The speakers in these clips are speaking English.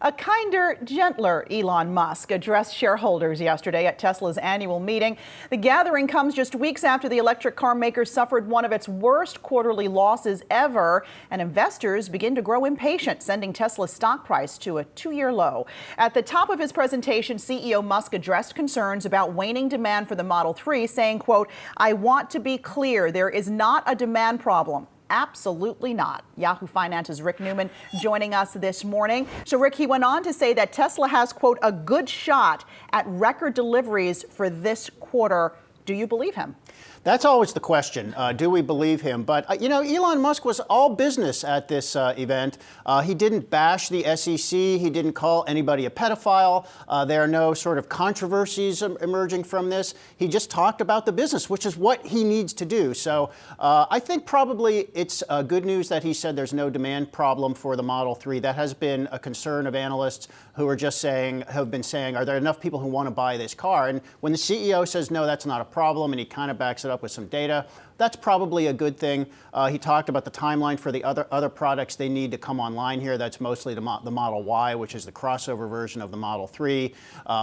A kinder, gentler Elon Musk addressed shareholders yesterday at Tesla's annual meeting. The gathering comes just weeks after the electric car maker suffered one of its worst quarterly losses ever, and investors begin to grow impatient, sending Tesla's stock price to a two-year low. At the top of his presentation, CEO Musk addressed concerns about waning demand for the Model 3, saying, quote, "I want to be clear, there is not a demand problem." Absolutely not. Yahoo Finance's Rick Newman joining us this morning. So, Rick, he went on to say that Tesla has, quote, "a good shot at record deliveries for this quarter." Do you believe him? That's always the question. Do we believe him? But, Elon Musk was all business at this event. He didn't bash the SEC. He didn't call anybody a pedophile. There are no sort of controversies emerging from this. He just talked about the business, which is what he needs to do. So I think probably it's good news that he said there's no demand problem for the Model 3. That has been a concern of analysts who are just have been saying, are there enough people who want to buy this car? And when the CEO says, no, that's not a problem, and he kind of backs it up with some data, that's probably a good thing. He talked about the timeline for the other products they need to come online here. That's mostly the Model Y, which is the crossover version of the Model 3.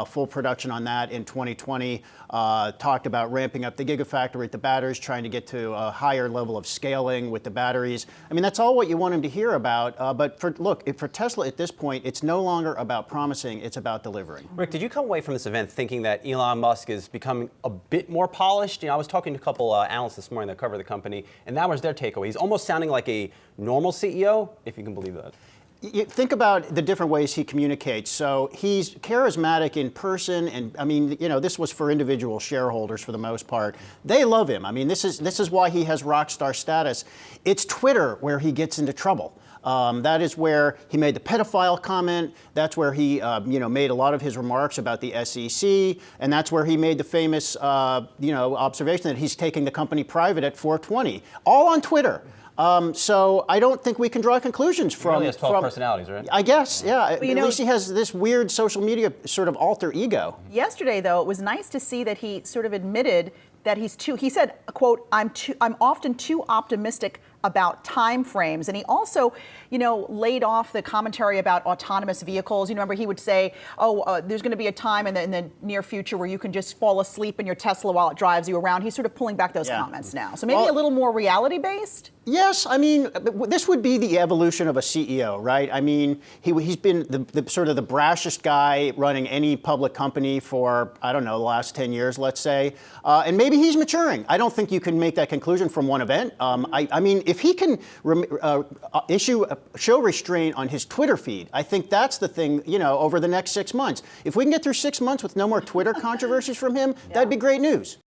Full production on that in 2020. Talked about ramping up the Gigafactory with the batteries, trying to get to a higher level of scaling with the batteries. I mean, that's all what you want him to hear about. But for Tesla at this point, it's no longer about promising, it's about delivering. Rick, did you come away from this event thinking that Elon Musk is becoming a bit more polished? I was talking to a couple analysts this morning that cover the company, and that was their takeaway. He's almost sounding like a normal CEO, if you can believe that. You think about the different ways he communicates. So he's charismatic in person, and I mean, this was for individual shareholders for the most part. They love him. I mean, this is why he has rock star status. It's Twitter where he gets into trouble. That is where he made the pedophile comment. That's where he, made a lot of his remarks about the SEC, and that's where he made the famous, observation that he's taking the company private at 420, all on Twitter. So I don't think we can draw conclusions from. He really has 12 personalities, right? I guess, yeah. At least he has this weird social media sort of alter ego. Yesterday, though, it was nice to see that he sort of admitted that he said, quote, I'm often too optimistic about time frames. And he also, laid off the commentary about autonomous vehicles. Remember, he would say, there's going to be a time in the near future where you can just fall asleep in your Tesla while it drives you around. He's sort of pulling back those comments now. So maybe a little more reality-based? Yes, I mean, this would be the evolution of a CEO, right? I mean, he's been the sort of the brashest guy running any public company for, I don't know, the last 10 years, let's say. And maybe he's maturing. I don't think you can make that conclusion from one event. I mean, if he can show restraint on his Twitter feed, I think that's the thing, over the next 6 months. If we can get through 6 months with no more Twitter controversies from him, that'd be great news.